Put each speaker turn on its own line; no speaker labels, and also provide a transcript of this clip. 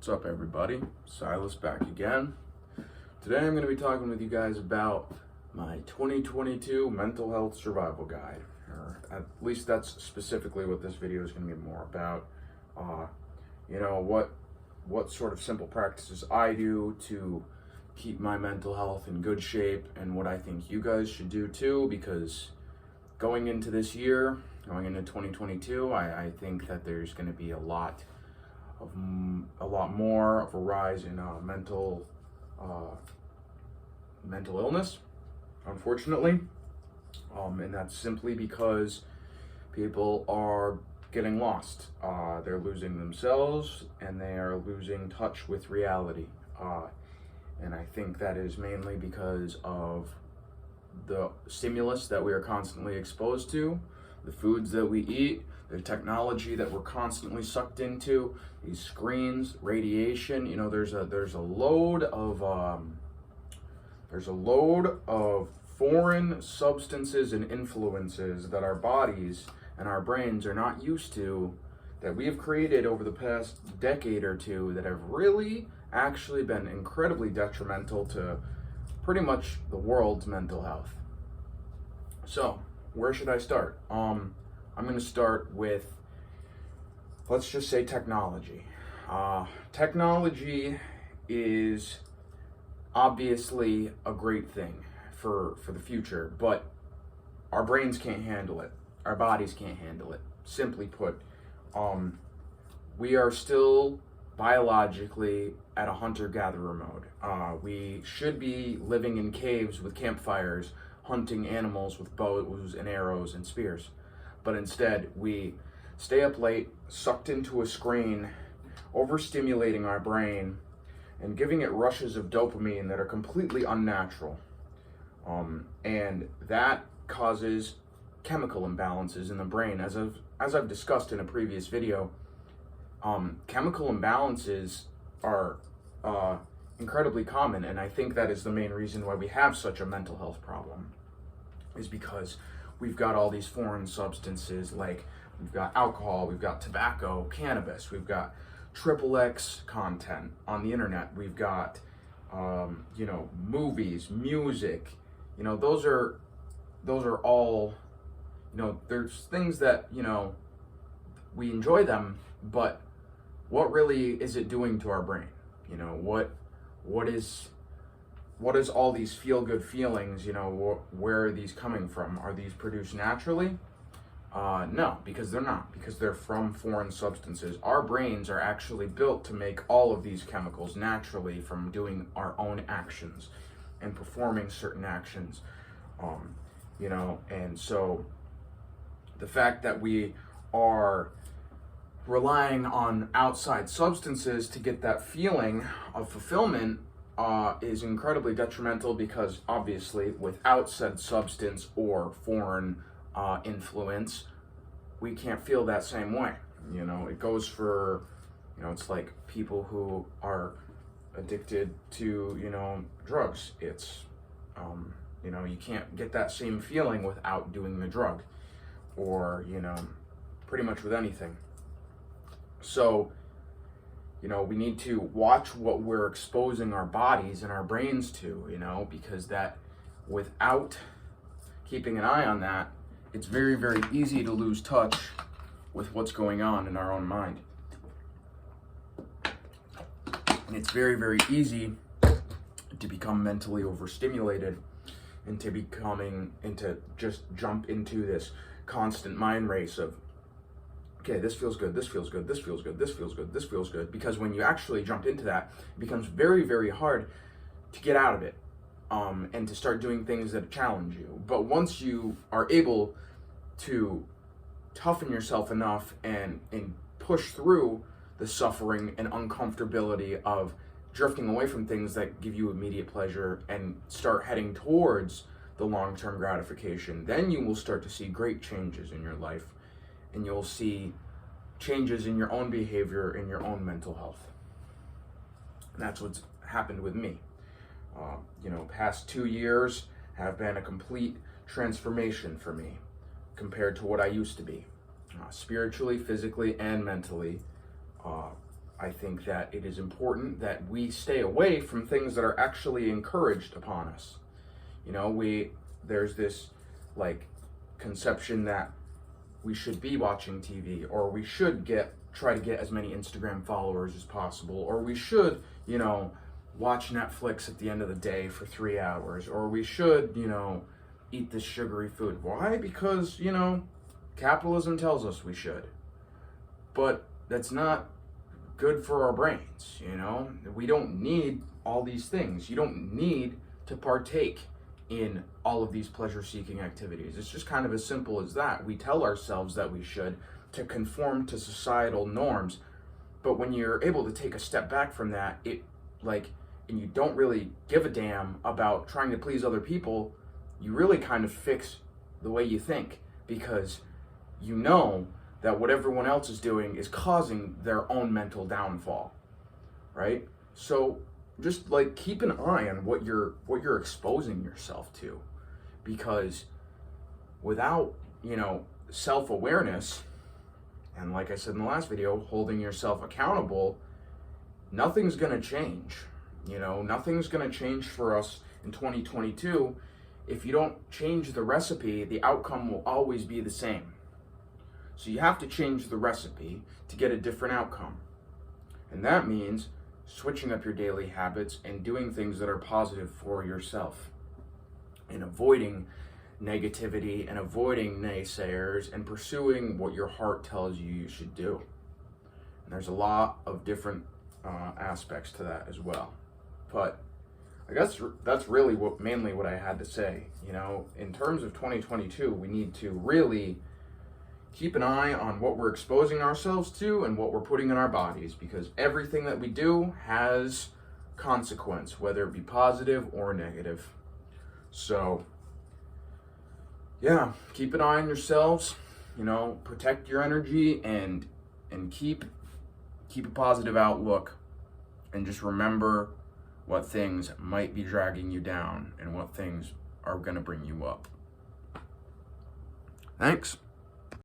What's up, everybody? Silas back again. Today I'm going to be talking with you guys about my 2022 mental health survival guide, or at least that's specifically what this video is going to be more about. What sort of simple practices I do to keep my mental health in good shape, and what I think you guys should do too, because going into this year, going into 2022, I think that there's going to be a lot more of a rise in mental illness, unfortunately, and that's simply because people are getting lost. They're losing themselves, and they are losing touch with reality, and I think that is mainly because of the stimulus that we are constantly exposed to, the foods that we eat, the technology that we're constantly sucked into, these screens, radiation. There's a load of foreign substances and influences that our bodies and our brains are not used to, that we have created over the past decade or two, that have really actually been incredibly detrimental to pretty much the world's mental health. So, where should I start? I'm going to start with, let's just say, technology. Technology is obviously a great thing for the future, but our brains can't handle it. Our bodies can't handle it. Simply put, we are still biologically at a hunter-gatherer mode. We should be living in caves with campfires, hunting animals with bows and arrows and spears. But instead, we stay up late, sucked into a screen, overstimulating our brain, and giving it rushes of dopamine that are completely unnatural. And that causes chemical imbalances in the brain. As I've discussed in a previous video, chemical imbalances are incredibly common, and I think that is the main reason why we have such a mental health problem, is because we've got all these foreign substances, like we've got alcohol, we've got tobacco, cannabis, we've got XXX content on the internet, we've got movies, music. Those are all, there's things that, we enjoy them, but what really is it doing to our brain? What is all these feel-good feelings? Where are these coming from? Are these produced naturally? No, because they're not, because they're from foreign substances. Our brains are actually built to make all of these chemicals naturally from doing our own actions and performing certain actions. And so the fact that we are relying on outside substances to get that feeling of fulfillment is incredibly detrimental, because obviously without said substance or foreign influence, we can't feel that same way. It goes for, it's like people who are addicted to, drugs. It's, you can't get that same feeling without doing the drug, or, pretty much with anything. So, we need to watch what we're exposing our bodies and our brains to, because that, without keeping an eye on that, it's very, very easy to lose touch with what's going on in our own mind. And it's very, very easy to become mentally overstimulated, and to just jump into this constant mind race of, okay, this feels good, this feels good, this feels good, this feels good, this feels good. Because when you actually jump into that, it becomes very, very hard to get out of it, and to start doing things that challenge you. But once you are able to toughen yourself enough and push through the suffering and uncomfortability of drifting away from things that give you immediate pleasure and start heading towards the long-term gratification, then you will start to see great changes in your life. And you'll see changes in your own behavior, in your own mental health. And that's what's happened with me. Past 2 years have been a complete transformation for me compared to what I used to be. Spiritually, physically, and mentally. I think that it is important that we stay away from things that are actually encouraged upon us. There's this like conception that we should be watching TV, or we should try to get as many Instagram followers as possible, or we should, watch Netflix at the end of the day for 3 hours, or we should, eat this sugary food. Why? Because, capitalism tells us we should. But that's not good for our brains, We don't need all these things. You don't need to partake in all of these pleasure-seeking activities. It's just kind of as simple as that. We tell ourselves that we should to conform to societal norms, but when you're able to take a step back from that, and you don't really give a damn about trying to please other people, you really kind of fix the way you think, because you know that what everyone else is doing is causing their own mental downfall, right? So just keep an eye on what you're exposing yourself to, because without self-awareness, and like I said in the last video, holding yourself accountable, nothing's gonna change. Nothing's gonna change for us in 2022. If you don't change the recipe, the outcome will always be the same. So you have to change the recipe to get a different outcome, and that means switching up your daily habits and doing things that are positive for yourself, and avoiding negativity and avoiding naysayers and pursuing what your heart tells you should do. And there's a lot of different aspects to that as well. But I guess that's really mainly what I had to say. In terms of 2022, we need to really keep an eye on what we're exposing ourselves to and what we're putting in our bodies, because everything that we do has consequence, whether it be positive or negative. So yeah, keep an eye on yourselves, protect your energy and keep a positive outlook, and just remember what things might be dragging you down and what things are going to bring you up. Thanks.